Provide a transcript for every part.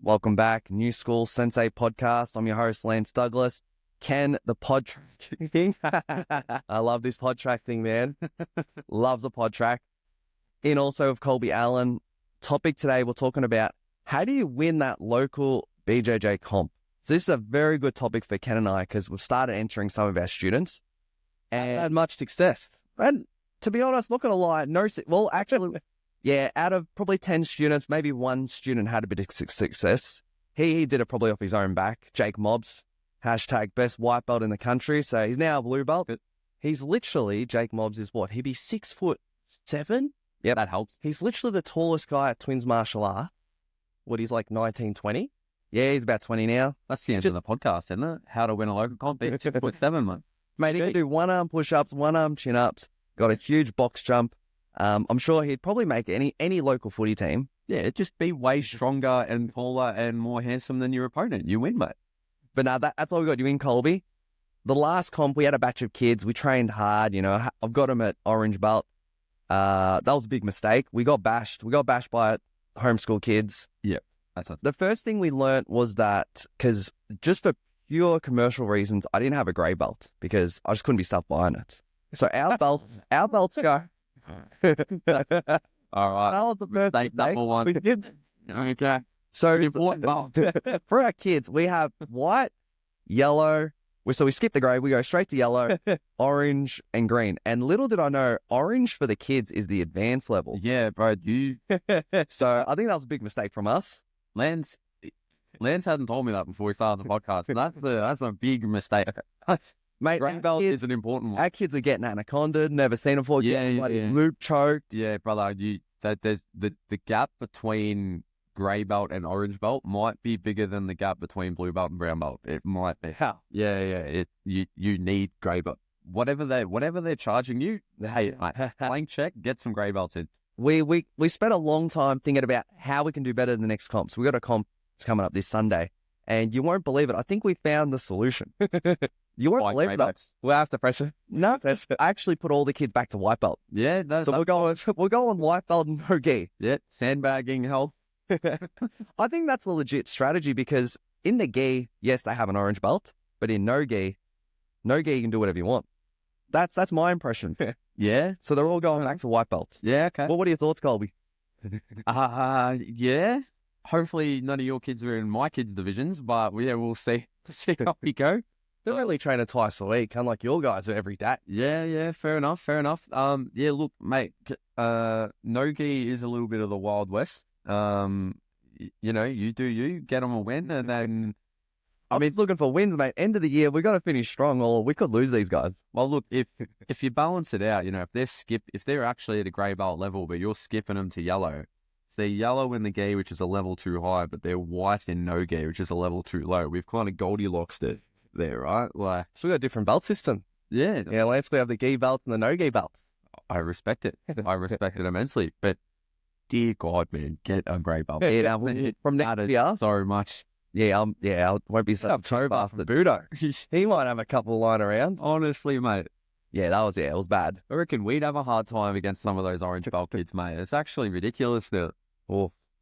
Welcome back. New School Sensei podcast. I'm your host, Lance Douglas. Ken, the pod track thing. I love this pod track thing, man. Loves the pod track. In also of Colby Allen. Topic today, we're talking about how do you win that local BJJ comp? So this is a very good topic for Ken and I because we've started entering some of our students and had much success. And to be honest, not going to lie, yeah, out of probably 10 students, maybe one student had a bit of success. He did it probably off his own back. Jake Mobbs, hashtag best white belt in the country. So he's now a blue belt. He's literally, Jake Mobbs is what? He'd be 6'7"? Yeah, that helps. He's literally the tallest guy at Twins Martial Art. What, he's like 19, 20? Yeah, he's about 20 now. That's the end of the podcast, isn't it? How to win a local comp. 2.7, mate. Mate, he can do one arm push-ups, one arm chin-ups, got a huge box jump. I'm sure he'd probably make any local footy team. Yeah, it'd just be way stronger and taller and more handsome than your opponent. You win, mate. But no, that's all we got. You win, Colby. The last comp, we had a batch of kids. We trained hard. You know, I've got them at orange belt. That was a big mistake. We got bashed. We got bashed by homeschool kids. Yep. That's it. The first thing we learned was that, because just for pure commercial reasons, I didn't have a grey belt because I just couldn't be stuck behind it. So our belts go. All right. That was the first Mistake number one. Okay. So Important belt. for our kids, we have white, yellow. So we skip the grey. We go straight to yellow, orange, and green. And little did I know, orange for the kids is the advanced level. Yeah, bro. So I think that was a big mistake from us. Lance hadn't told me that before we started the podcast. That's a big mistake. Mate, Green belt is an important one. Our kids are getting anaconda, never seen it before. Yeah. Loop choked. Yeah, brother. There's the gap between grey belt and orange belt might be bigger than the gap between blue belt and brown belt. It might be. How? Yeah. You need grey belt. Whatever they're charging you, hey, blank check, get some grey belts in. We spent a long time thinking about how we can do better in the next comp. So we got a comp that's coming up this Sunday, and you won't believe it. I think we found the solution. You won't believe it. We'll have to press it. No, I actually put all the kids back to white belt. Yeah, so we'll go on white belt and no gi. Yeah, sandbagging help. I think that's a legit strategy because in the gi, yes, they have an orange belt, but in no gi you can do whatever you want. That's my impression. Yeah. So they're all going back to white belt. Yeah, okay. Well, what are your thoughts, Colby? Yeah. Hopefully none of your kids are in my kids' divisions, but yeah, we'll see how we go. They're only training twice a week, unlike your guys are every day. Yeah, fair enough. Yeah, look, mate, no gi is a little bit of the Wild West. You know, you do you, get them a win, and then I'm looking for wins, mate. End of the year, we got to finish strong, or we could lose these guys. Well, look, if you balance it out, you know, if they're actually at a grey belt level, but you're skipping them to yellow, they're yellow in the gi, which is a level too high, but they're white in no gi, which is a level too low. We've kind of Goldilocks it there, right? Like, so we got a different belt system. Yeah, Lance, we have the gi belt and the no gi belts. I respect it. I respect it immensely. But dear God, man, get a grey belt. From next year, so much. Yeah, I won't be such a trope after the Budo. He might have a couple lying around. Honestly, mate. Yeah, it was bad. I reckon we'd have a hard time against some of those orange belt kids, mate. It's actually ridiculous that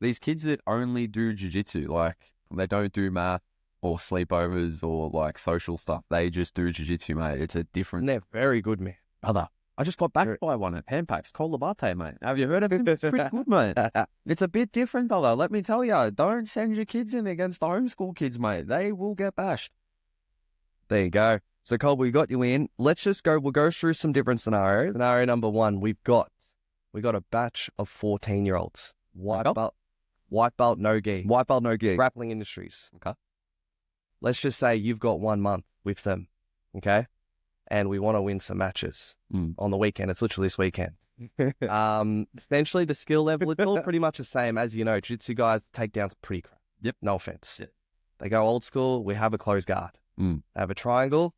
these kids that only do jiu-jitsu, like, they don't do math or sleepovers or, like, social stuff. They just do jiu-jitsu, mate. It's a different... And they're very good, man. Brother, I just got backed by one at Panpax, Cole Labate, mate. Have you heard of him? It's pretty good, mate. It's a bit different, brother. Let me tell you, don't send your kids in against the homeschool kids, mate. They will get bashed. There you go. So, Cole, we got you in. Let's just go. We'll go through some different scenarios. Scenario number one, we got a batch of 14-year-olds. White belt, no gi. White belt, no gi. Grappling Industries. Okay. Let's just say you've got 1 month with them, okay? And we want to win some matches on the weekend. It's literally this weekend. Essentially, the skill level, it's all pretty much the same. As you know, jiu-jitsu guys, takedowns pretty crap. Yep. No offense. Yep. They go old school. We have a closed guard. They have a triangle.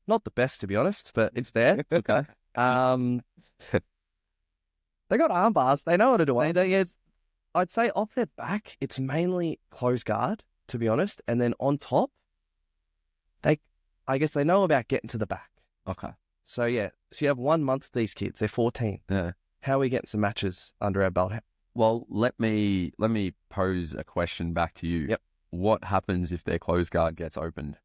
Not the best, to be honest, but it's there. Okay. They got arm bars. They know how to do it. I'd say off their back, it's mainly closed guard, to be honest. And then on top, I guess they know about getting to the back. Okay. So, yeah. So you have 1 month with these kids. They're 14. Yeah. How are we getting some matches under our belt? Well, let me pose a question back to you. Yep. What happens if their closed guard gets opened?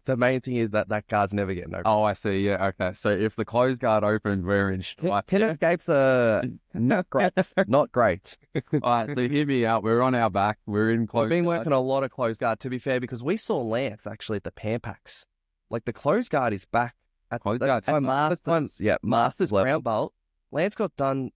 The main thing is that guard's never getting open. Oh, I see. Yeah, okay. So if the closed guard opens, we're in strife. Pin-up gates are not great. Not great. All right, so hear me out. We're on our back. We're in We've closed been guard. working a lot of closed guard, to be fair, because we saw Lance actually at the Pampaks. Like, the closed guard is back at Closed the guard. time Masters. Masters level. brown belt. Lance got done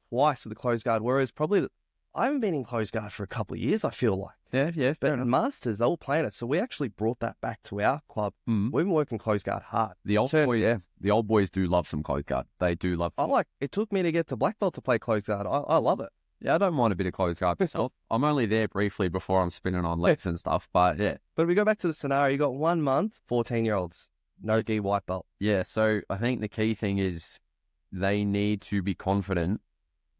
twice with the closed guard, whereas probably I haven't been in closed guard for a couple of years, I feel like. Yeah. But Masters, they were playing it, so we actually brought that back to our club. Mm. We've been working closed guard hard. The old boys do love some closed guard. They do love. It took me to get to black belt to play closed guard. I love it. Yeah, I don't mind a bit of closed guard myself. I'm only there briefly before I'm spinning on legs and stuff, but yeah. But we go back to the scenario. You got 1 month, 14-year-olds, no gi white belt. Yeah, so I think the key thing is they need to be confident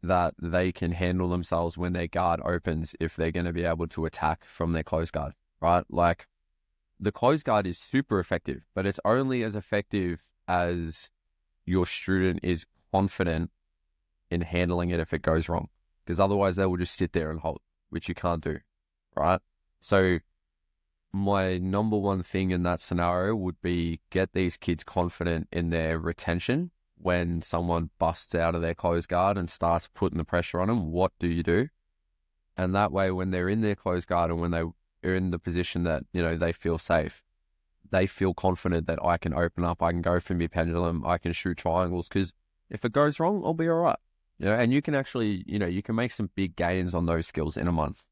that they can handle themselves when their guard opens if they're going to be able to attack from their closed guard, right? Like, the closed guard is super effective, but it's only as effective as your student is confident in handling it if it goes wrong, because otherwise they will just sit there and hold, which you can't do, right? So my number one thing in that scenario would be get these kids confident in their retention. When someone busts out of their closed guard and starts putting the pressure on them, what do you do? And that way, when they're in their closed guard and when they're in the position that, they feel safe, they feel confident that I can open up, I can go for my pendulum, I can shoot triangles, because if it goes wrong, I'll be all right. And you can actually, you can make some big gains on those skills in a month.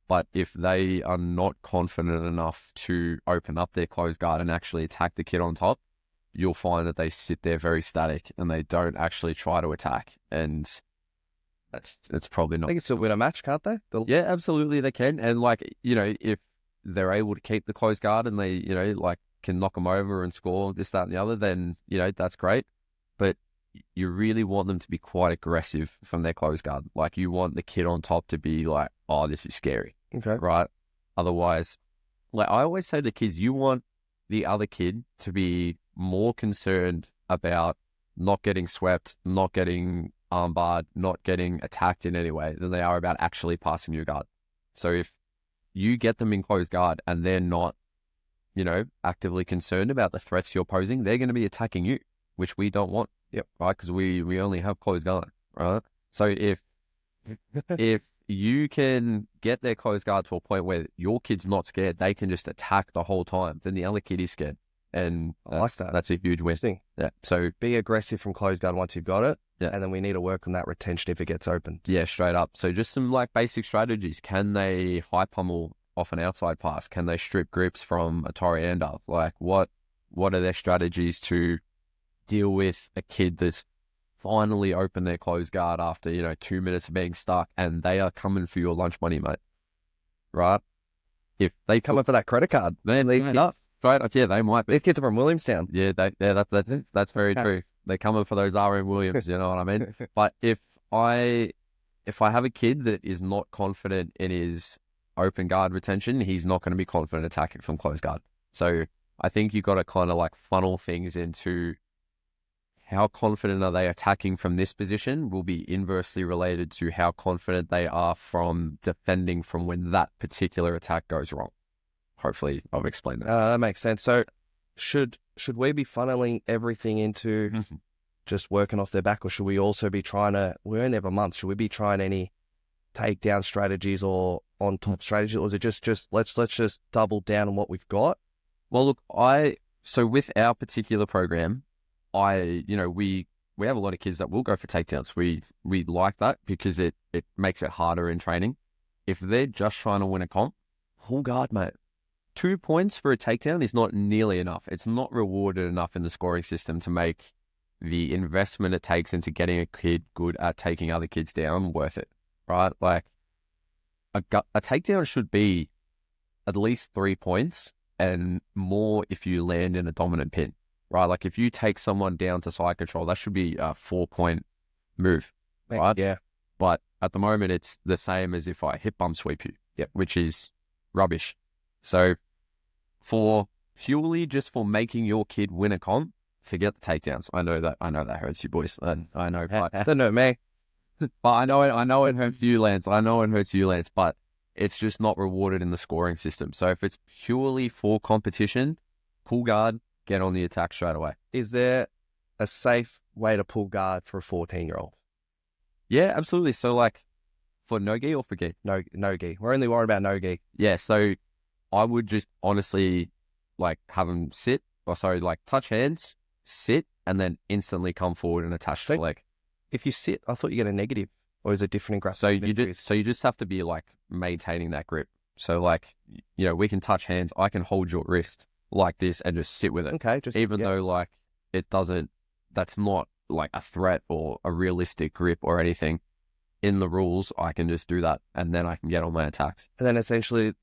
But if they are not confident enough to open up their closed guard and actually attack the kid on top, you'll find that they sit there very static and they don't actually try to attack. And it's probably not. They can still win a match, can't they? Yeah, absolutely they can. And if they're able to keep the closed guard and they, can knock them over and score this, that, and the other, then, that's great. But you really want them to be quite aggressive from their closed guard. Like, you want the kid on top to be like, oh, this is scary. Okay. Right? Otherwise, like I always say to kids, you want the other kid to be more concerned about not getting swept, not getting armbarred, not getting attacked in any way than they are about actually passing your guard. So if you get them in closed guard and they're not, actively concerned about the threats you're posing, they're going to be attacking you, which we don't want. Yep. Right? Because we only have closed guard, right? So if you can get their closed guard to a point where your kid's not scared, they can just attack the whole time, then the other kid is scared. And I like that. That's a huge win. Yeah. So be aggressive from closed guard once you've got it. Yeah. And then we need to work on that retention if it gets open. Yeah, straight up. So just some basic strategies. Can they high pummel off an outside pass? Can they strip grips from a Toriander? What are their strategies to deal with a kid that's finally opened their closed guard after, 2 minutes of being stuck and they are coming for your lunch money, mate? Right? If they Coming for that credit card. then straight up, yeah, they might be. These kids are from Williamstown. Yeah, that's very true. They're coming for those RM Williams, you know what I mean? But if I have a kid that is not confident in his open guard retention, he's not going to be confident attacking from closed guard. So I think you've got to kind of funnel things into how confident are they attacking from this position will be inversely related to how confident they are from defending from when that particular attack goes wrong. Hopefully I've explained that. That makes sense. So should we be funneling everything into just working off their back, or should we also be we're in there for months, should we be trying any takedown strategies or on top strategies, or is it just let's just double down on what we've got? Well, look, so with our particular program, we have a lot of kids that will go for takedowns. We like that because it makes it harder in training. If they're just trying to win a comp, full guard, mate. 2 points for a takedown is not nearly enough. It's not rewarded enough in the scoring system to make the investment it takes into getting a kid good at taking other kids down worth it, right? A takedown should be at least 3 points and more if you land in a dominant pin, right? If you take someone down to side control, that should be a 4-point move, right? Yeah. But at the moment, it's the same as if I hip bump sweep you, which is rubbish. So purely just for making your kid win a comp, forget the takedowns. I know that hurts you boys. I know. Don't know me. But I know it hurts you, Lance. I know it hurts you, Lance, but it's just not rewarded in the scoring system. So if it's purely for competition, pull guard, get on the attack straight away. Is there a safe way to pull guard for a 14-year-old? Yeah, absolutely. So like for no-gi or for gi? No gi. We're only worried about no gi. Yeah, so I would just honestly like have them sit, like touch hands, sit, and then instantly come forward and attach the leg. If you sit, I thought you get a negative, or is it different in grapple? So you just have to be like maintaining that grip. So like, you know, we can touch hands. I can hold your wrist like this and just sit with it. Okay. Even though like that's not like a threat or a realistic grip or anything. In the rules, I can just do that, and then I can get on my attacks. And then essentially,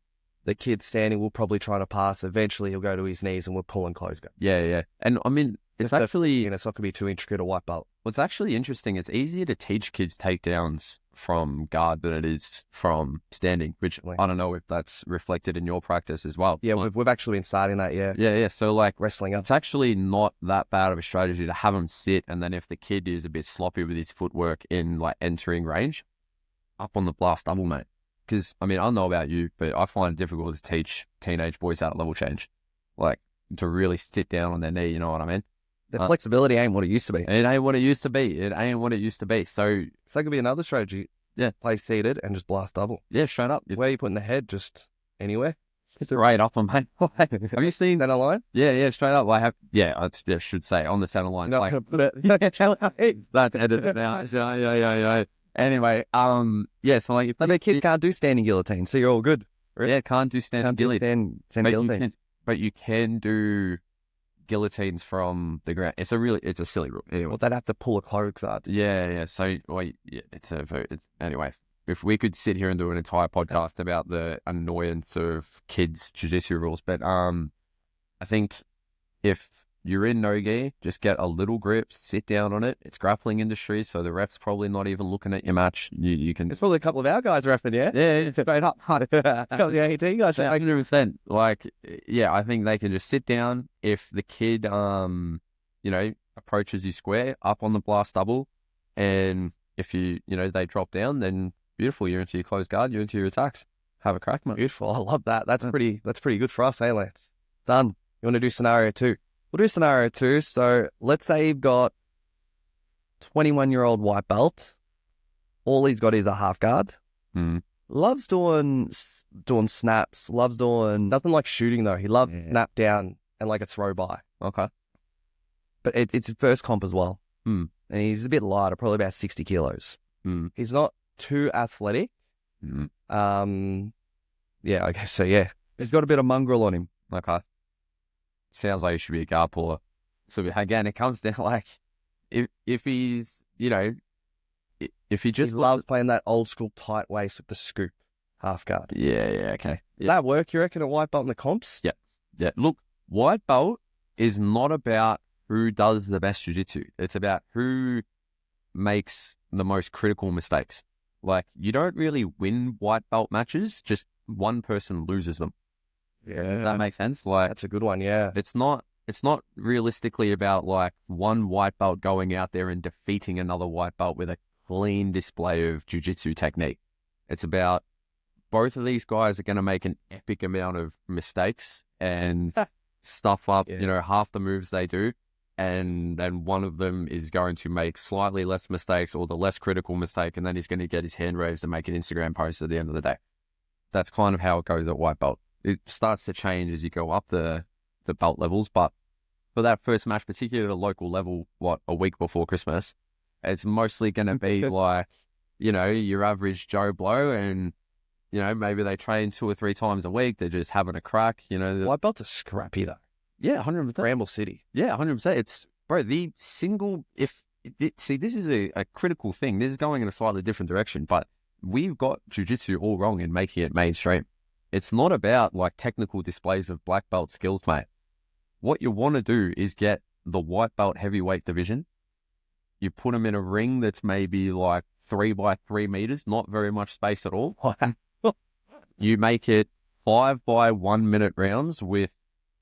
the kid standing will probably try to pass. Eventually, he'll go to his knees, and we'll pull and close go. Yeah. And I mean, it's actually, it's not going to be too intricate or white belt. What's actually interesting, it's easier to teach kids takedowns from guard than it is from standing, which I don't know if that's reflected in your practice as well. Yeah, we've actually been starting that, yeah. Yeah. So like wrestling up. It's actually not that bad of a strategy to have them sit, and then if the kid is a bit sloppy with his footwork in like entering range, up on the blast double, mate. Because, I mean, I don't know about you, but I find it difficult to teach teenage boys how to level change. Like, to really sit down on their knee, you know what I mean? The flexibility ain't what it used to be. It ain't what it used to be. So that could be another strategy. Yeah. Play seated and just blast double. Yeah, straight up. Where are you putting the head? Just anywhere? Straight up on mate. Have you seen that line? Yeah, straight up. I should say on the center line. No, like, that's edited out. Yeah. Anyway, so like, if the kid can't do standing guillotine, so you're all good. Yeah, can't do standing guillotine. But you can do guillotines from the ground. It's a silly rule. Anyway. Well, they'd have to pull a close guard. Yeah. So, anyway, if we could sit here and do an entire podcast about the annoyance of kids' jiu-jitsu rules, but I think if you're in no-gi, just get a little grip, sit down on it. It's grappling industry, so the ref's probably not even looking at your match. You can. It's probably a couple of our guys refing, yeah? Yeah, straight up. A couple of the AT guys. 100%. Like, yeah, I think they can just sit down. If the kid, approaches you square, up on the blast double, and if they drop down, then beautiful. You're into your closed guard. You're into your attacks. Have a crack, mate. Beautiful. I love that. That's pretty good for us, eh, Lance? Done. You want to do scenario 2? We'll do scenario 2. So let's say you've got 21-year-old white belt. All he's got is a half guard. Loves doing snaps. Doesn't like shooting though. He loves snap down and like a throw by. Okay. But it's his first comp as well. And he's a bit lighter, probably about 60 kilos. He's not too athletic. Yeah, I guess so, yeah. He's got a bit of mongrel on him. Okay. Sounds like he should be a guard puller. So again, it comes down like if he's, if he just loves playing that old school tight waist with the scoop half guard. Yeah, okay. Does that work, you reckon, a white belt in the comps? Yeah. Look, white belt is not about who does the best jiu-jitsu. It's about who makes the most critical mistakes. Like, you don't really win white belt matches, just one person loses them. Yeah. Does that make sense? Like, that's a good one, yeah. It's not realistically about like one white belt going out there and defeating another white belt with a clean display of jiu-jitsu technique. It's about both of these guys are going to make an epic amount of mistakes and stuff up, half the moves they do. And then one of them is going to make slightly less mistakes or the less critical mistake. And then he's going to get his hand raised and make an Instagram post at the end of the day. That's kind of how it goes at white belt. It starts to change as you go up the belt levels. But for that first match, particularly at a local level, a week before Christmas, it's mostly going to be like, your average Joe Blow and, maybe they train 2 or 3 times a week. They're just having a crack, White belts are scrappy though. Yeah, 100%. Bramble City. Yeah, 100%. It's, bro, the single, see, this is a critical thing. This is going in a slightly different direction, but we've got jiu-jitsu all wrong in making it mainstream. It's not about like technical displays of black belt skills, mate. What you want to do is get the white belt heavyweight division. You put them in a ring that's maybe like 3 by 3 meters, not very much space at all. You make it 5 by 1 minute rounds with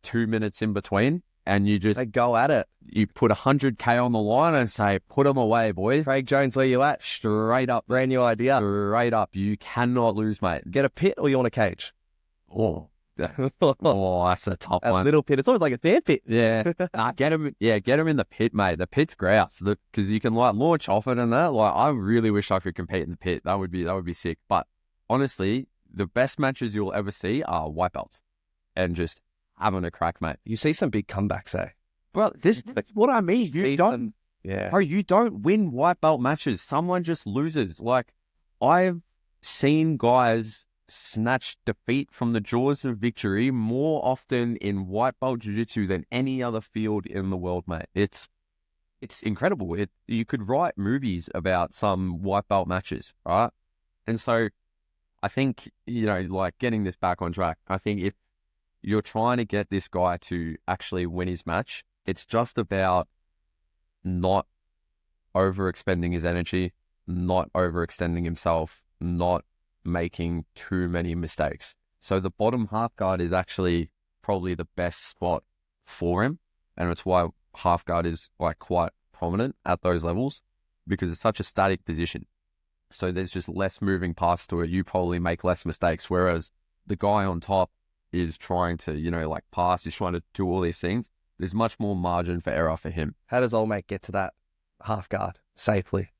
2 minutes in between, and you just They go at it. you put 100K on the line and say, put them away, boys. Craig Jones, where you at? Straight up. Brand new idea. Straight up. You cannot lose, mate. Get a pit or you want a cage? Oh, that's a top A one. little pit. It's always like a fan pit. Yeah. Get him in the pit, mate. The pit's grouse because you can like launch off it and that. Like, I really wish I could compete in the pit. That would be sick. But honestly, the best matches you'll ever see are white belts and just having a crack, mate. You see some big comebacks, eh? Bro, this is what I mean. You don't, Yeah. bro, you don't win white belt matches. Someone just loses. Like, I've seen guys snatch defeat from the jaws of victory more often in white belt jiu-jitsu than any other field in the world, mate. It's incredible. You could write movies about some white belt matches, right? And so I think, like getting this back on track, I think if you're trying to get this guy to actually win his match, it's just about not overexpending his energy, not overextending himself, not making too many mistakes. So the bottom half guard is actually probably the best spot for him. And it's why half guard is like quite prominent at those levels, because it's such a static position. So there's just less moving parts to it. You probably make less mistakes. Whereas the guy on top is trying to, like pass, he's trying to do all these things. There's much more margin for error for him. How does old mate get to that half guard safely?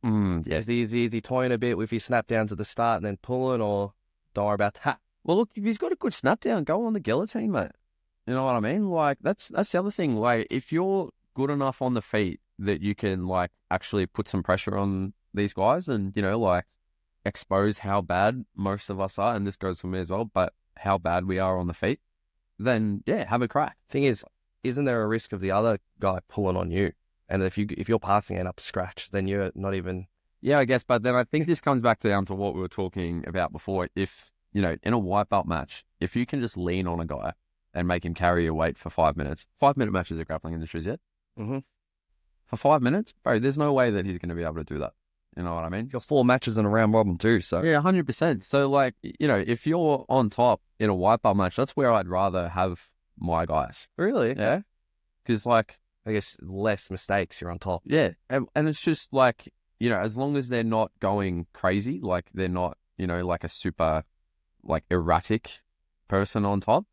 Yeah. Is he toying a bit with his snap downs at the start and then pulling, or don't worry about that? Well, look, if he's got a good snap down, go on the guillotine, mate. You know what I mean? Like, that's the other thing. Like, if you're good enough on the feet that you can, like, actually put some pressure on these guys and, like, expose how bad most of us are, and this goes for me as well, but how bad we are on the feet, then, yeah, have a crack. Thing is, isn't there a risk of the other guy pulling on you? And if you're passing it up to scratch, then you're not even... Yeah, I guess, but then I think this comes back down to what we were talking about before. If, in a white belt match, if you can just lean on a guy and make him carry your weight for 5 minutes, 5-minute matches at grappling industries yet? Mm-hmm. For 5 minutes? Bro, there's no way that he's going to be able to do that. You know what I mean? You've got 4 matches in a round robin too, so... Yeah, 100%. So, like, if you're on top in a white belt match, that's where I'd rather have my guys. Really? Yeah. Because, like... I guess less mistakes, you're on top. Yeah, and it's just like, as long as they're not going crazy, like they're not, like a super, like, erratic person on top,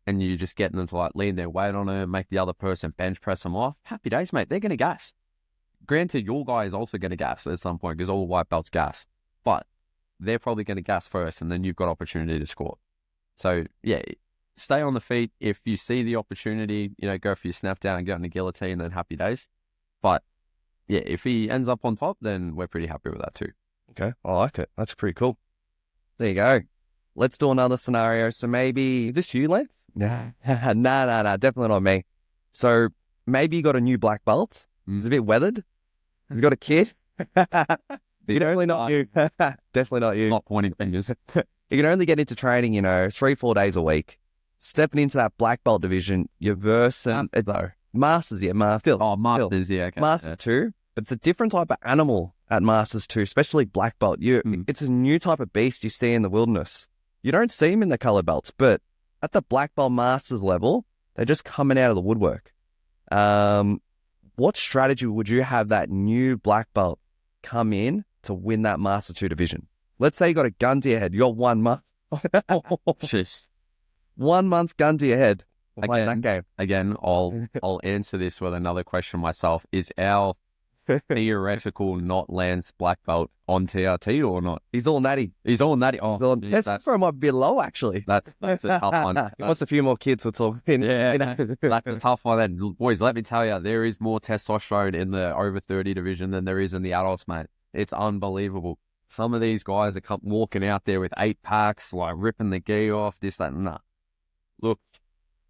and you just getting them to, like, lean their weight on it, make the other person bench press them off, happy days, mate. They're going to gas. Granted, your guy is also going to gas at some point because all white belts gas, but they're probably going to gas first, and then you've got opportunity to score. So, yeah, stay on the feet. If you see the opportunity, go for your snap down and get on the guillotine, then happy days. But, yeah, if he ends up on top, then we're pretty happy with that too. Okay, I like it. That's pretty cool. There you go. Let's do another scenario. So maybe this you, Lance? Nah, definitely not me. So maybe you got a new black belt. It's a bit weathered. He's got a kid. Definitely not you. Definitely not you. Not pointing fingers. You can only get into training, 3-4 days a week. Stepping into that black belt division, you're versing Masters, yeah, Masters. Oh, Masters, yeah, okay. Masters 2, but it's a different type of animal at Masters 2, especially black belt. It's a new type of beast you see in the wilderness. You don't see them in the color belts, but at the black belt Masters level, they're just coming out of the woodwork. What strategy would you have that new black belt come in to win that Master 2 division? Let's say you got a gun to your head. You got 1 month. Jeez. 1 month gun to your head. Play that game. Again, I'll answer this with another question myself. Is our theoretical not Lance black belt on TRT or not? He's all natty. Oh, his score might be low, actually. That's a tough one. He wants a few more kids or something. Yeah, that's a tough one. And boys, let me tell you, there is more testosterone in the over 30 division than there is in the adults, mate. It's unbelievable. Some of these guys are walking out there with 8 packs, like ripping the gi off, this, that, and that. Look,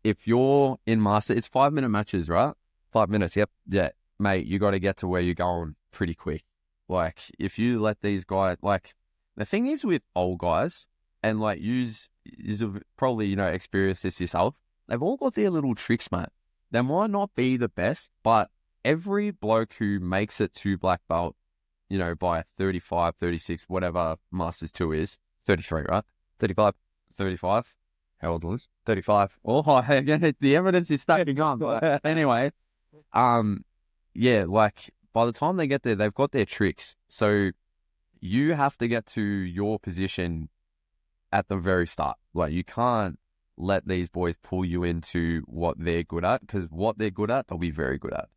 if you're in Master, it's 5-minute matches, right? 5 minutes, yep. Yeah, mate, you got to get to where you're going pretty quick. Like, if you let these guys, like, the thing is with old guys, and like, you've probably, experienced this yourself, they've all got their little tricks, mate. They might not be the best, but every bloke who makes it to black belt, by 35, 36, whatever Masters 2 is, 33, right? 35. How old was? 35. Oh, again, the evidence is stacking up. But anyway, yeah, like by the time they get there, they've got their tricks. So you have to get to your position at the very start. Like you can't let these boys pull you into what they're good at, because what they're good at, they'll be very good at.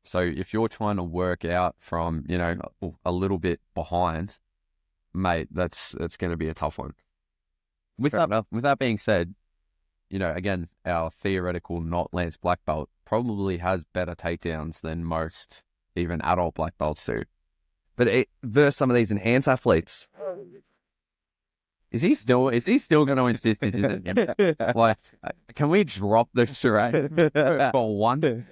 So if you're trying to work out from, you know, a little bit behind, mate, that's going to be a tough one. With that being said, you know, again, our theoretical not Lance black belt probably has better takedowns than most even adult black belts do. But versus some of these enhanced athletes. Is he still going to insist in it? Like, can we drop the charade for one?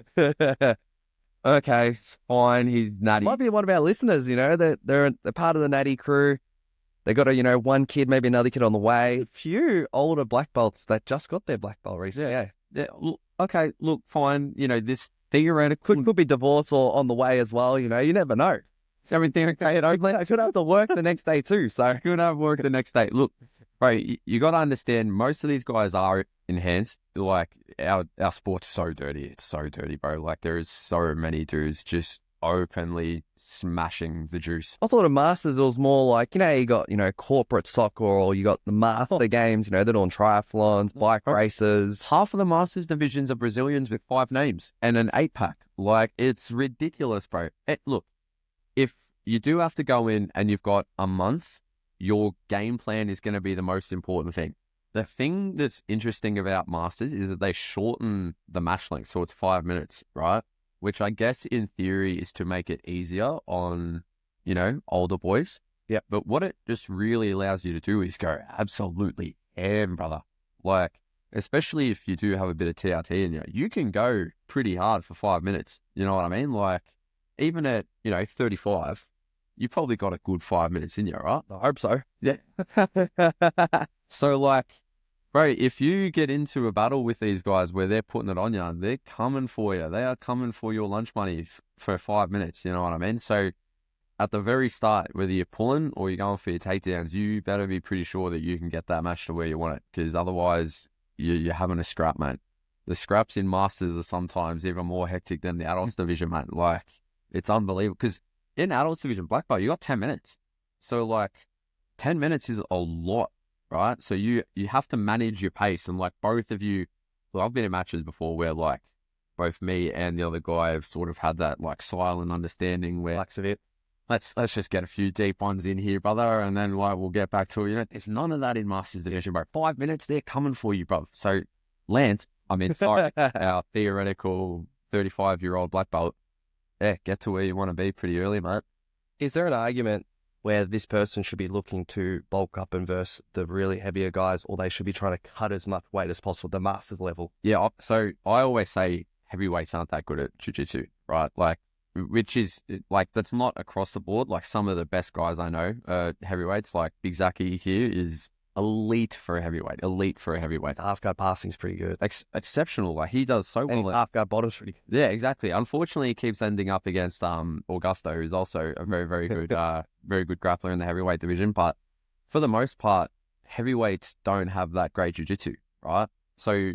Okay, it's fine. He's natty. Might be one of our listeners, you know, they're part of the natty crew. They got one kid, maybe another kid on the way. A few older black belts that just got their black belt recently. Yeah. Okay, look, fine. You know, this theoretical could be divorce or on the way as well. You know, you never know. Is everything okay at Oakland? I could have to work the next day too. So could have work the next day. Look, bro, you got to understand, most of these guys are enhanced. Like our sport's so dirty. It's so dirty, bro. Like there is so many dudes just openly smashing the juice. I thought of Masters, it was more like, you know, you got, you know, corporate soccer, or you got the Master games, you know, they're doing triathlons, bike races. Half of the Masters divisions are Brazilians with 5 names and an 8-pack. Like, it's ridiculous, bro. Look, if you do have to go in and you've got a month, your game plan is going to be the most important thing. The thing that's interesting about Masters is that they shorten the match length, so it's 5 minutes, right? Which I guess in theory is to make it easier on, you know, older boys. Yeah. But what it just really allows you to do is go absolutely ham, brother. Like, especially if you do have a bit of TRT in you, you can go pretty hard for 5 minutes. You know what I mean? Like, even at, you know, 35, you probably got a good 5 minutes in you, right? I hope so. Yeah. So, like, bro, if you get into a battle with these guys where they're putting it on you, they're coming for you. They are coming for your lunch money for 5 minutes. You know what I mean? So at the very start, whether you're pulling or you're going for your takedowns, you better be pretty sure that you can get that match to where you want it, because otherwise you're having a scrap, mate. The scraps in Masters are sometimes even more hectic than the adults division, mate. Like, it's unbelievable, because in adults division black belt, you got 10 minutes. So, like, 10 minutes is a lot. Right, so you have to manage your pace, and like both of you, well, I've been in matches before where like both me and the other guy have sort of had that like silent understanding where Relax a bit. Let's just get a few deep ones in here, brother, and then like we'll get back to it. You know, there's none of that in Masters Division, bro. 5 minutes, they're coming for you, bro. So Lance, sorry, our theoretical 35-year-old black belt, get to where you want to be pretty early, mate. Is there an argument where this person should be looking to bulk up and verse the really heavier guys, or they should be trying to cut as much weight as possible at the Masters level? Yeah, so I always say heavyweights aren't that good at jiu-jitsu, right? Like, which is, like, that's not across the board. Like, some of the best guys I know, heavyweights, like Big Zaki here is elite for a heavyweight. Half guard passing is pretty good. Exceptional. Like, he does so well. Half guard bottom's pretty good. Yeah, exactly. Unfortunately, he keeps ending up against Augusto, who's also a very, very good, very good grappler in the heavyweight division. But for the most part, heavyweights don't have that great jiu-jitsu, right? So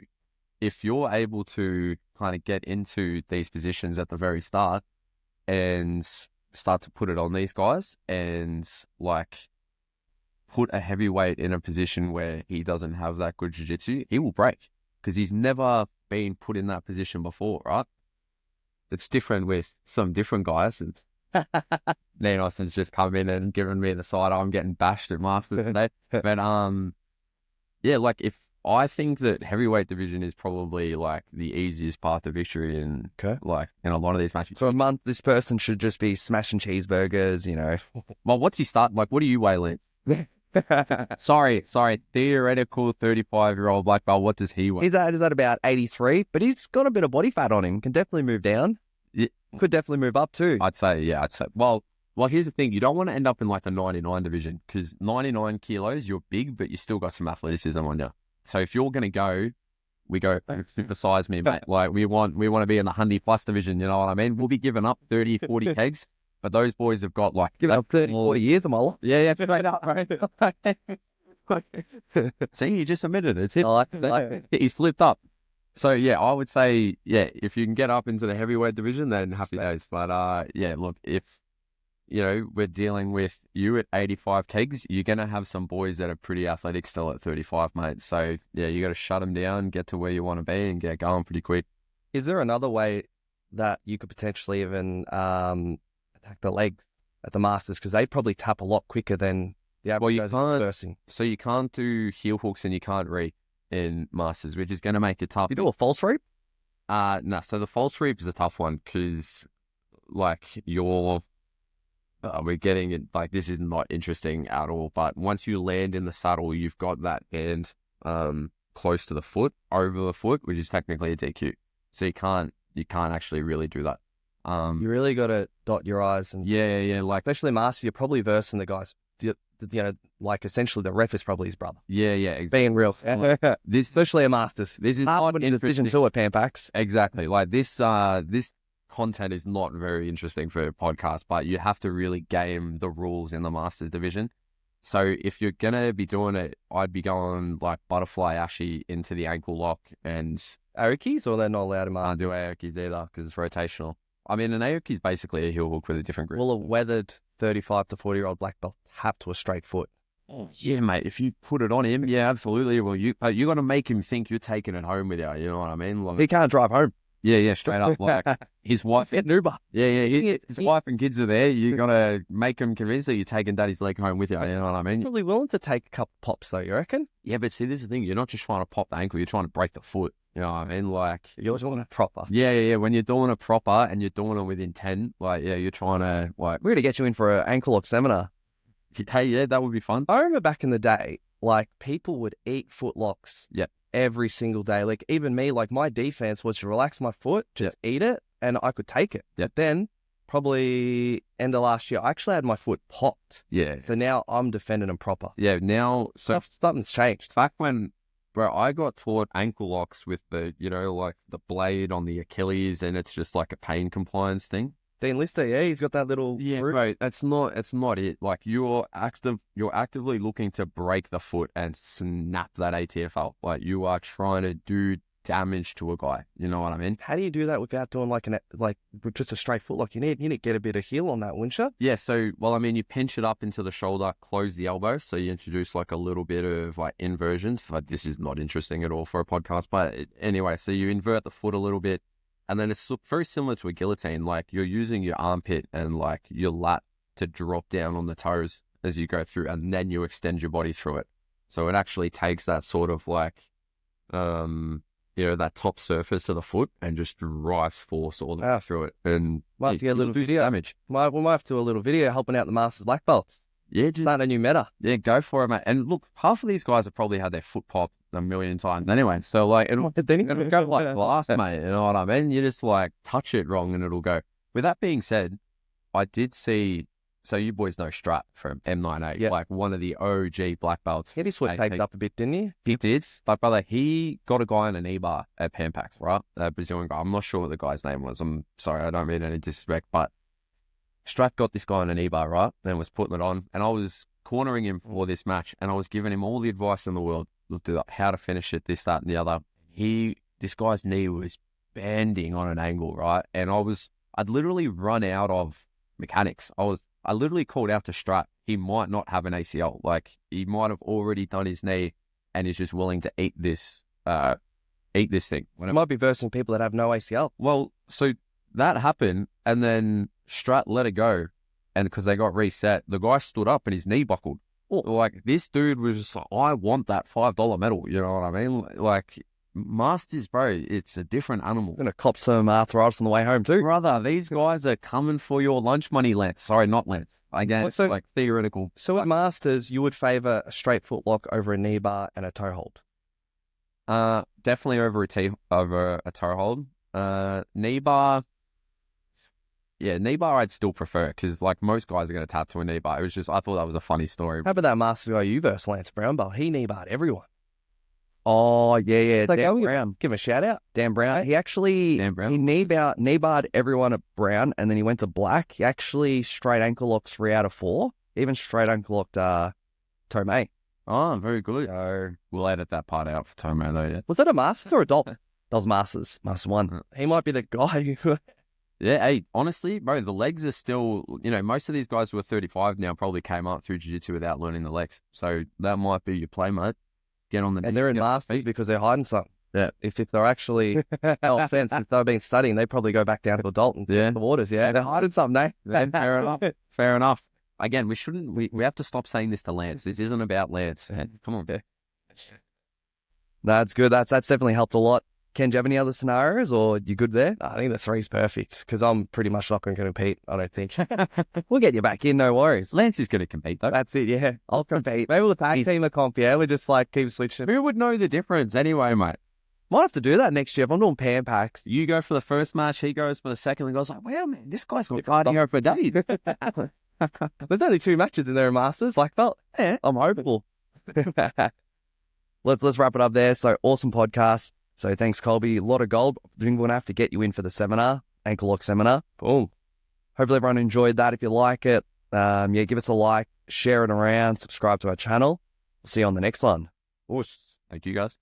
if you're able to kind of get into these positions at the very start and start to put it on these guys and like put a heavyweight in a position where he doesn't have that good jiu-jitsu, he will break, because he's never been put in that position before, right? It's different with some different guys. And Nanoson's just come in and given me the side. I'm getting bashed at Masters today. But yeah, like, if I think that heavyweight division is probably like the easiest path to victory in like in a lot of these matches. So a month, this person should just be smashing cheeseburgers, you know. Well, what's he start? Like, what do you weigh, Lance? Sorry. Theoretical 35-year-old black belt. What does he weigh? He's at about 83, but he's got a bit of body fat on him. Can definitely move down. Yeah. Could definitely move up too. I'd say. Well, here's the thing. You don't want to end up in like the 99 division, because 99 kilos, you're big, but you still got some athleticism on you. So if you're going to go, we go, supersize me, mate. Like, we want to be in the 100 plus division. You know what I mean? We'll be giving up 30, 40 kegs. But those boys have got like... Give it up 30, 40 years of my life. Yeah, straight up, right? See, you just admitted it. It's him. I like it. He slipped up. So yeah, I would say, yeah, if you can get up into the heavyweight division, then happy days. But yeah, look, if we're dealing with you at 85 kegs, you're gonna have some boys that are pretty athletic still at 35, mate. So yeah, you got to shut them down, get to where you want to be, and get going pretty quick. Is there another way that you could potentially even attack the legs at the Masters? Because they probably tap a lot quicker than the average guys bursting. So you can't do heel hooks and you can't reap in Masters, which is going to make it tough. You do a false reap? No. So the false reap is a tough one because, like, we're getting it, like, this is not interesting at all. But once you land in the saddle, you've got that hand close to the foot, over the foot, which is technically a DQ. So you can't actually really do that. You really got to dot your I's. And yeah. Like, especially Masters, you're probably versing the guys. Like essentially the ref is probably his brother. Yeah, exactly. Being real. This, especially a Masters. This is not a decision too at Pampacks. Exactly. Like this content is not very interesting for a podcast, but you have to really game the rules in the Masters division. So if you're going to be doing it, I'd be going like butterfly ashi into the ankle lock and... Aokis, or they're not allowed to Can't do Aokis either because it's rotational. I mean, an Aoki is basically a heel hook with a different grip. Will a weathered 35 to 40-year-old black belt tap to a straight foot? Oh, yeah, mate. If you put it on him, yeah, absolutely. Well, you got to make him think you're taking it home with you. You know what I mean? Like, he can't drive home. Yeah, straight up. Like his wife, get an Uber. Yeah. His wife and kids are there. You got to make him convinced that you're taking daddy's leg home with you. You know what I mean? Probably willing to take a couple pops though. You reckon? Yeah, but see, this is the thing. You're not just trying to pop the ankle. You're trying to break the foot. You know what I mean? Like, you're doing it proper. Yeah. When you're doing it proper and you're doing it with intent, like, yeah, you're trying to, like... We're going to get you in for an ankle lock seminar. Hey, yeah, that would be fun. I remember back in the day, like, people would eat foot locks every single day. Like, even me, like, my defense was to relax my foot, just eat it, and I could take it. Yeah. Then, probably end of last year, I actually had my foot popped. Yeah. So now I'm defending them proper. Yeah, now... So something's changed. Back when... Bro, I got taught ankle locks with the, like the blade on the Achilles, and it's just like a pain compliance thing. Dean Lister, yeah, he's got that little... Yeah, bro, it's not it. Like, you're actively looking to break the foot and snap that ATFL. Like, you are trying to do damage to a guy. You know what I mean? How do you do that without doing like with just a straight foot lock? You need to get a bit of heel on that, wouldn't you? Yeah, so, well, I mean, you pinch it up into the shoulder, close the elbow, so you introduce like a little bit of like inversions. But this is not interesting at all for a podcast, but anyway, so you invert the foot a little bit, and then it's very similar to a guillotine. Like, you're using your armpit and like your lat to drop down on the toes as you go through, and then you extend your body through it. So it actually takes that sort of like, that top surface of the foot and just drives force all the way through it. And might have to get a little video damage. We might have to do a little video helping out the Masters black belts. Yeah, start a new meta. Yeah, go for it, mate. And look, half of these guys have probably had their foot pop a million times anyway. So like, it'll go like glass, mate. You know what I mean? You just like touch it wrong and it'll go. With that being said, I did see. So you boys know Strat from M98, like one of the OG black belts. He had his foot taped up a bit, didn't he? He did. But brother, he got a guy on a knee bar at Pampacks, right? A Brazilian guy. I'm not sure what the guy's name was. I'm sorry, I don't mean any disrespect, but Strat got this guy on a knee bar, right? And was putting it on. And I was cornering him for this match, and I was giving him all the advice in the world. Looked at how to finish it, this, that, and the other. This guy's knee was bending on an angle, right? And I'd literally run out of mechanics. I literally called out to Strat. He might not have an ACL. Like, he might have already done his knee and is just willing to eat this thing. It might be versing people that have no ACL. Well, so that happened, and then Strat let it go, and because they got reset, the guy stood up and his knee buckled. Like, this dude was just like, I want that $5 medal. You know what I mean? Like, Masters, bro, it's a different animal. Gonna cop some arthritis on the way home too. Brother, these guys are coming for your lunch money, Lance. Sorry, not Lance. Again, it's like theoretical. So at Masters, you would favour a straight foot lock over a knee bar and a toe hold? Definitely over a toe hold. Knee bar, knee bar I'd still prefer, because like most guys are going to tap to a knee bar. It was just, I thought that was a funny story. How about that Masters guy you versus Lance Brownbell? He knee barred everyone. Oh, yeah. Like, Dan Brown. Give him a shout out. Dan Brown. He actually he knee barred everyone at Brown, and then he went to black. He actually straight ankle locked 3 out of 4. Even straight ankle locked Tomei. Oh, very good. So, We'll edit that part out for Tomo though, yeah. was that a Masters or a Dalton? That was Masters. Master 1. He might be the guy who... Yeah, hey, honestly, bro, the legs are still, most of these guys who are 35 now probably came up through jiu-jitsu without learning the legs. So that might be your play, mate. Get on the And they're in Masters because they're hiding something. Yeah. If they're actually, no offense, if they've been studying, they probably go back down to Dalton. Yeah. The waters, yeah. They're hiding something, eh? Fair enough. Fair enough. Again, we have to stop saying this to Lance. This isn't about Lance. Come on. That's good. That's definitely helped a lot. Ken, do you have any other scenarios or you good there? I think the 3's perfect because I'm pretty much not going to compete, I don't think. We'll get you back in, no worries. Lance is going to compete, though. That's it, yeah. I'll compete. Maybe we'll tag team a comp, yeah? We just keep switching. Who would know the difference anyway, mate? Might have to do that next year if I'm doing pan packs. You go for the first match, he goes for the second, and goes like, wow, man, this guy's got cardio for days. There's only 2 matches in there in Masters. Yeah, I'm hopeful. Let's wrap it up there. So awesome podcast. So thanks, Colby. A lot of gold. We're going to have to get you in for the seminar, ankle lock seminar. Boom. Hopefully everyone enjoyed that. If you like it, give us a like, share it around, subscribe to our channel. We'll see you on the next one. Thank you, guys.